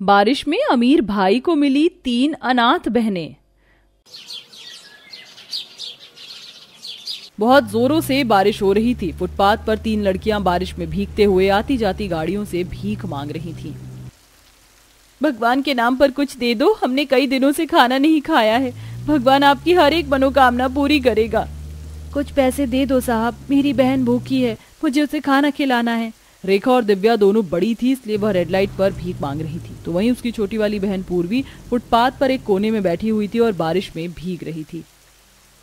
बारिश में अमीर भाई को मिली 3 अनाथ बहनें। बहुत जोरों से बारिश हो रही थी। फुटपाथ पर 3 लड़कियां बारिश में भीगते हुए आती जाती गाड़ियों से भीख मांग रही थीं। भगवान के नाम पर कुछ दे दो, हमने कई दिनों से खाना नहीं खाया है। भगवान आपकी हर एक मनोकामना पूरी करेगा। कुछ पैसे दे दो साहब, मेरी बहन भूखी है, मुझे उसे खाना खिलाना है। रेखा और दिव्या दोनों बड़ी थी, इसलिए वह रेड लाइट पर भीख मांग रही थी, तो वहीं उसकी छोटी वाली बहन पूर्वी फुटपाथ पर एक कोने में बैठी हुई थी और बारिश में भीग रही थी।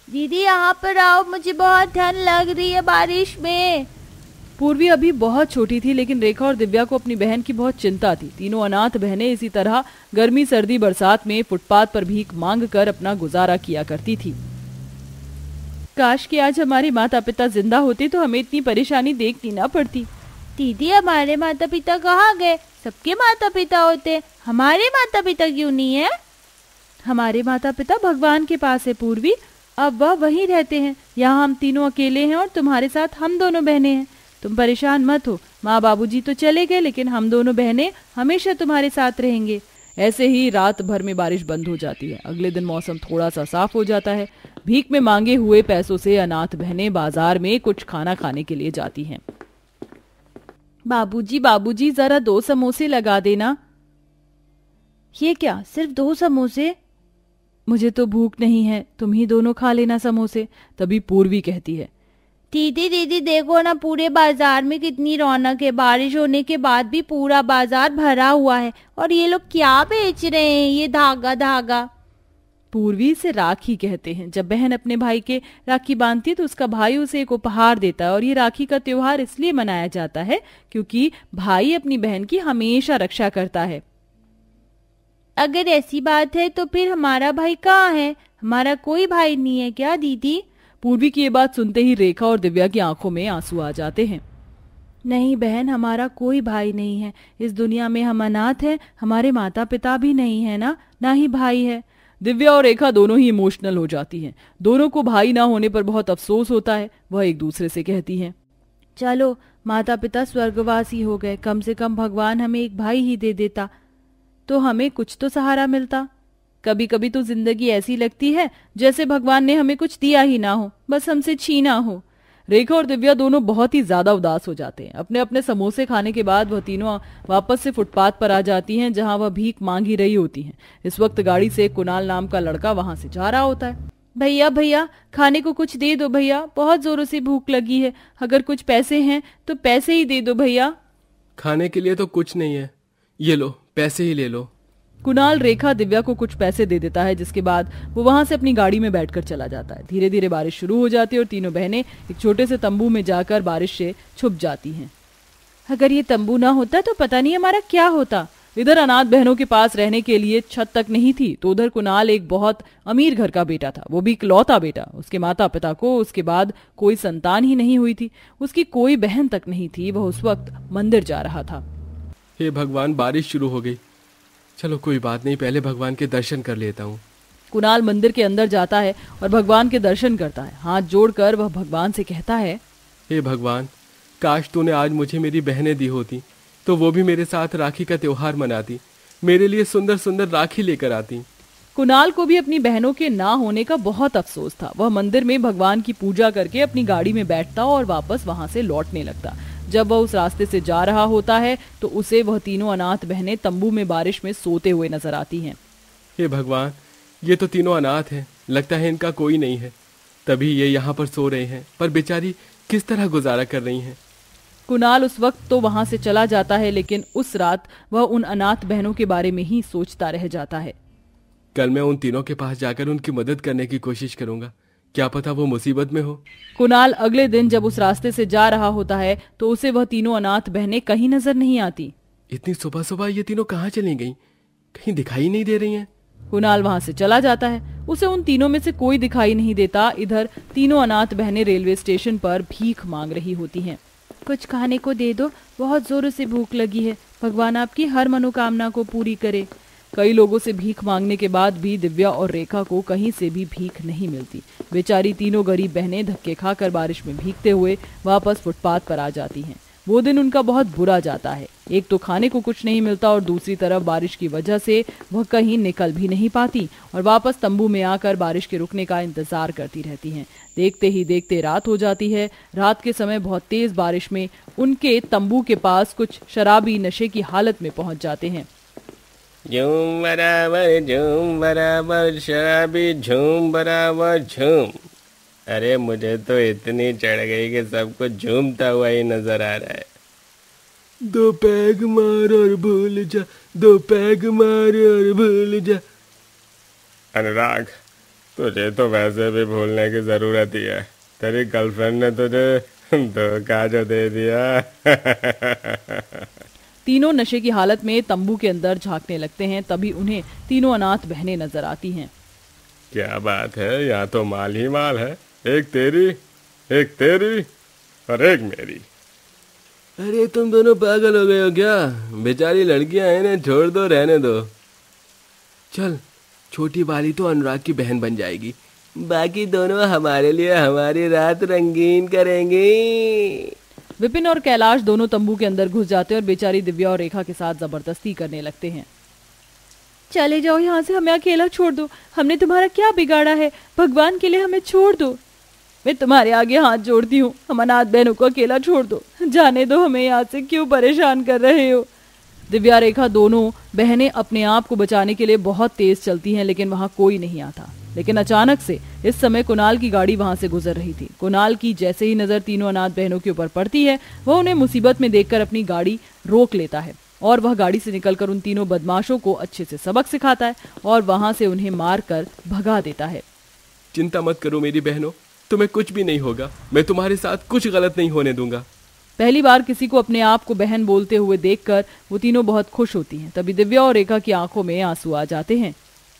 दीदी यहाँ पर आओ, मुझे बहुत ठंड लग रही है बारिश में। पूर्वी अभी बहुत छोटी थी, लेकिन रेखा और दिव्या को अपनी बहन की बहुत चिंता थी। तीनों अनाथ बहनें इसी तरह गर्मी सर्दी बरसात में फुटपाथ पर भीख मांग कर अपना गुजारा किया करती थी। काश कि आज हमारे माता पिता जिंदा होते तो हमें इतनी परेशानी देखनी ना पड़ती। दीदी हमारे माता पिता कहाँ गए? सबके माता पिता होते, हमारे माता पिता क्यों नहीं है? हमारे माता पिता भगवान के पास है पूर्वी, अब वह वहीं रहते हैं। यहाँ हम तीनों अकेले हैं और तुम्हारे साथ हम दोनों बहनें हैं। तुम परेशान मत हो, माँ बाबूजी तो चले गए, लेकिन हम दोनों बहनें हमेशा तुम्हारे साथ रहेंगे। ऐसे ही रात भर में बारिश बंद हो जाती है। अगले दिन मौसम थोड़ा सा साफ हो जाता है। भीख में मांगे हुए पैसों से अनाथ बहनें बाजार में कुछ खाना खाने के लिए जाती हैं। बाबूजी बाबूजी जरा 2 समोसे लगा देना। ये क्या, सिर्फ 2 समोसे? मुझे तो भूख नहीं है, तुम ही दोनों खा लेना समोसे। तभी पूर्वी कहती है, दीदी दीदी देखो ना, पूरे बाजार में कितनी रौनक है। बारिश होने के बाद भी पूरा बाजार भरा हुआ है, और ये लोग क्या बेच रहे हैं? ये धागा धागा। पूर्वी से राखी कहते हैं। जब बहन अपने भाई के राखी बांधती है तो उसका भाई उसे एक उपहार देता है, और ये राखी का त्योहार इसलिए मनाया जाता है क्योंकि भाई अपनी बहन की हमेशा रक्षा करता है। अगर ऐसी बात है तो फिर हमारा भाई कहाँ है? हमारा कोई भाई नहीं है क्या दीदी? पूर्वी की ये बात सुनते ही रेखा और दिव्या की आंखों में आंसू आ जाते हैं। नहीं बहन, हमारा कोई भाई नहीं है। इस दुनिया में हम अनाथ हैं, हमारे माता पिता भी नहीं है ना ही भाई है। दिव्या और रेखा दोनों ही इमोशनल हो जाती हैं। दोनों को भाई ना होने पर बहुत अफसोस होता है। वह एक दूसरे से कहती हैं, चलो माता पिता स्वर्गवासी हो गए, कम से कम भगवान हमें एक भाई ही दे देता तो हमें कुछ तो सहारा मिलता। कभी कभी तो जिंदगी ऐसी लगती है जैसे भगवान ने हमें कुछ दिया ही ना हो, बस हमसे छीना हो। रेखा और दिव्या दोनों बहुत ही ज्यादा उदास हो जाते हैं। अपने अपने समोसे खाने के बाद वह तीनों वापस से फुटपाथ पर आ जाती हैं, जहां वह भीख मांग ही रही होती हैं। इस वक्त गाड़ी से कुणाल नाम का लड़का वहां से जा रहा होता है। भैया भैया, खाने को कुछ दे दो भैया, बहुत जोरों से भूख लगी है। अगर कुछ पैसे हैं तो पैसे ही दे दो भैया। खाने के लिए तो कुछ नहीं है, ये लो पैसे ही ले लो। कुणाल रेखा दिव्या को कुछ पैसे दे देता है, जिसके बाद वो वहां से अपनी गाड़ी में बैठकर चला जाता है। धीरे धीरे बारिश शुरू हो जाती है और तीनों बहनें एक छोटे से तंबू में जाकर बारिश से छुप जाती हैं। अगर ये तंबू ना होता तो पता नहीं हमारा क्या होता। इधर अनाथ बहनों के पास रहने के लिए छत तक नहीं थी, तो उधर कुणाल एक बहुत अमीर घर का बेटा था, वो भी इकलौता बेटा। उसके माता पिता को उसके बाद कोई संतान ही नहीं हुई थी, उसकी कोई बहन तक नहीं थी। वह उस वक्त मंदिर जा रहा था। हे भगवान, बारिश शुरू हो गई। चलो कोई बात नहीं, पहले भगवान के दर्शन कर लेता हूँ। कुणाल मंदिर के अंदर जाता है और भगवान के दर्शन करता है। हाथ जोड़कर वह भगवान से कहता है, हे भगवान, काश तूने आज मुझे मेरी बहनें दी होती तो वो भी मेरे साथ राखी का त्योहार मनाती, मेरे लिए सुंदर सुंदर राखी लेकर आती। कुणाल को भी अपनी बहनों के ना होने का बहुत अफसोस था। वह मंदिर में भगवान की पूजा करके अपनी गाड़ी में बैठता और वापस वहां से लौटने लगता। जब वह उस रास्ते से जा रहा होता है तो उसे वह तीनों अनाथ बहनें तंबू में बारिश में सोते हुए नजर आती हैं। हे भगवान, ये तो तीनों अनाथ हैं, लगता है इनका कोई नहीं है, तभी ये यहाँ पर सो रहे हैं, पर बेचारी किस तरह गुजारा कर रही हैं। कुणाल उस वक्त तो वहां से चला जाता है, लेकिन उस रात वह उन अनाथ बहनों के बारे में ही सोचता रह जाता है। कल मैं उन तीनों के पास जाकर उनकी मदद करने की कोशिश करूंगा, क्या पता वो मुसीबत में हो। कुणाल अगले दिन जब उस रास्ते से जा रहा होता है तो उसे वह तीनों अनाथ बहनें कहीं नजर नहीं आती। इतनी सुबह सुबह ये तीनों कहाँ चली गईं? कहीं दिखाई नहीं दे रही हैं। कुणाल वहां से चला जाता है। उसे उन तीनों में से कोई दिखाई नहीं देता। इधर तीनों अनाथ बहनें रेलवे स्टेशन पर भीख मांग रही होती हैं। कुछ खाने को दे दो, बहुत जोरों से भूख लगी है, भगवान आपकी हर मनोकामना को पूरी करे। कई लोगों से भीख मांगने के बाद भी दिव्या और रेखा को कहीं से भी भीख नहीं मिलती। बेचारी तीनों गरीब बहनें धक्के खाकर बारिश में भीगते हुए वापस फुटपाथ पर आ जाती हैं। वो दिन उनका बहुत बुरा जाता है। एक तो खाने को कुछ नहीं मिलता और दूसरी तरफ बारिश की वजह से वह कहीं निकल भी नहीं पाती और वापस तंबू में आकर बारिश के रुकने का इंतजार करती रहती हैं। देखते ही देखते रात हो जाती है। रात के समय बहुत तेज बारिश में उनके तंबू के पास कुछ शराबी नशे की हालत में पहुंच जाते हैं। झूम बराबर शराबी झूम बराबर झूम। अरे मुझे तो इतनी चढ़ गई कि सब कुछ झूमता हुआ ही नजर आ रहा है। दो पैग मार और भूल जा, दो पैग मार और भूल जा। अनुराग, तुझे तो वैसे भी भूलने की जरूरत ही है। तेरी गर्लफ्रेंड ने तुझे धोखा जो दे दिया। तीनों नशे की हालत में तंबू के अंदर झांकने लगते हैं। तभी उन्हें तीनों अनाथ बहनें नजर आती हैं। क्या बात है, यहाँ तो माल ही माल है। एक तेरी और एक मेरी। अरे तुम दोनों पागल हो गए हो क्या? बेचारी लड़कियां हैं, इन्हें छोड़ दो, रहने दो। चल, छोटी वाली तो अनुराग की बहन बन जाएगी, बाकी दोनों हमारे लिए हमारी रात रंगीन करेंगी। विपिन और कैलाश दोनों तंबू के अंदर घुस जाते हैं और बेचारी दिव्या और रेखा के साथ जबरदस्ती करने लगते हैं। चले जाओ यहाँ से, हमें अकेला छोड़ दो। हमने तुम्हारा क्या बिगाड़ा है? भगवान के लिए हमें छोड़ दो। मैं तुम्हारे आगे हाथ जोड़ती हूँ, हम अनाथ बहनों को अकेला छोड़ दो, जाने दो हमें यहाँ से, क्यों परेशान कर रहे हो? दिव्या रेखा दोनों बहनें अपने आप को बचाने के लिए बहुत तेज चलती हैं, लेकिन वहाँ कोई नहीं आता। लेकिन अचानक से इस समय कुणाल की गाड़ी वहां से गुजर रही थी। कुणाल की जैसे ही नजर तीनों अनाथ बहनों के ऊपर पड़ती है, वह उन्हें मुसीबत में देखकर अपनी गाड़ी रोक लेता है और वह गाड़ी से निकलकर उन तीनों बदमाशों को अच्छे से सबक सिखाता है और वहां से उन्हें मारकर भगा देता है। चिंता मत करो मेरी बहनों, तुम्हें कुछ भी नहीं होगा। मैं तुम्हारे साथ कुछ गलत नहीं होने दूंगा। पहली बार किसी को अपने आप को बहन बोलते हुए देखकर वो तीनों बहुत खुश होती हैं। तभी दिव्या और रेखा की आंखों में आंसू आ जाते हैं।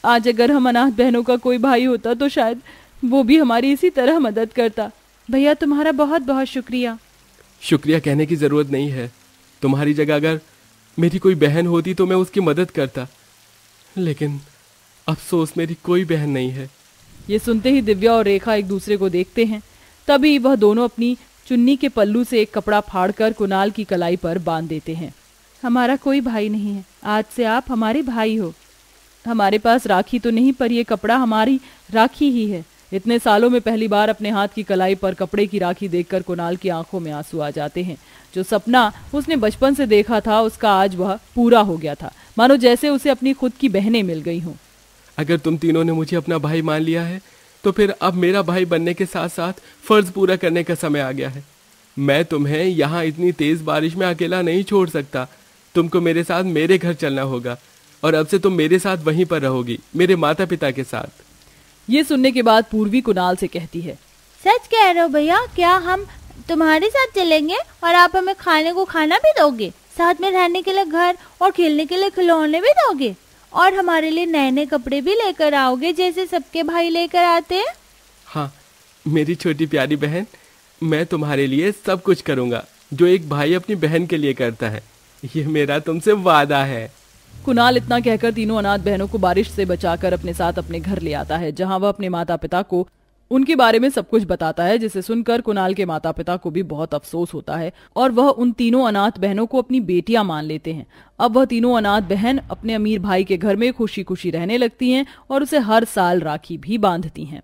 आज अगर हम अनाथ बहनों का कोई भाई होता तो शायद वो भी हमारी इसी तरह मदद करता। भैया तुम्हारा बहुत बहुत शुक्रिया। शुक्रिया कहने की जरूरत नहीं है। तुम्हारी जगह अगर मेरी कोई बहन होती तो मैं उसकी मदद करता, लेकिन अफसोस मेरी कोई बहन नहीं है। ये सुनते ही दिव्या और रेखा एक दूसरे को देखते हैं। तभी वह दोनों अपनी चुन्नी के पल्लू से एक कपड़ा फाड़कर कुणाल की कलाई पर बांध देते हैं। हमारा कोई भाई नहीं है, आज से आप हमारे भाई हो। हमारे पास राखी तो नहीं, पर ये कपड़ा हमारी राखी ही है। इतने सालों में पहली बार अपने हाथ की कलाई पर कपड़े की राखी देखकर कुणाल की आंखों में आंसू आ जाते हैं। जो सपना उसने बचपन से देखा था उसका आज वह पूरा हो गया था, मानो जैसे उसे अपनी खुद की बहनें मिल गई हों। अगर तुम तीनों ने मुझे अपना भाई मान लिया है तो फिर अब मेरा भाई बनने के साथ साथ फर्ज पूरा करने का समय आ गया है। मैं तुम्हें यहाँ इतनी तेज बारिश में अकेला नहीं छोड़ सकता। तुमको मेरे साथ मेरे घर चलना होगा और अब से तुम मेरे साथ वहीं पर रहोगी, मेरे माता पिता के साथ। ये सुनने के बाद पूर्वी कुणाल से कहती है, सच कह रहे हो भैया? क्या हम तुम्हारे साथ चलेंगे और आप हमें खाने को खाना भी दोगे, साथ में रहने के लिए घर और खेलने के लिए खिलौने भी दोगे, और हमारे लिए नए नए कपड़े भी लेकर आओगे जैसे सबके भाई लेकर आते हैं? हाँ मेरी छोटी प्यारी बहन, मैं तुम्हारे लिए सब कुछ करूँगा जो एक भाई अपनी बहन के लिए करता है। ये मेरा तुमसे वादा है। कुणाल इतना कहकर तीनों अनाथ बहनों को बारिश से बचाकर अपने साथ अपने घर ले आता है, जहां वह अपने माता पिता को उनके बारे में सब कुछ बताता है, जिसे सुनकर कुणाल के माता पिता को भी बहुत अफसोस होता है और वह उन तीनों अनाथ बहनों को अपनी बेटियां मान लेते हैं। अब वह तीनों अनाथ बहन अपने अमीर भाई के घर में खुशी खुशी रहने लगती हैं और उसे हर साल राखी भी बांधती हैं।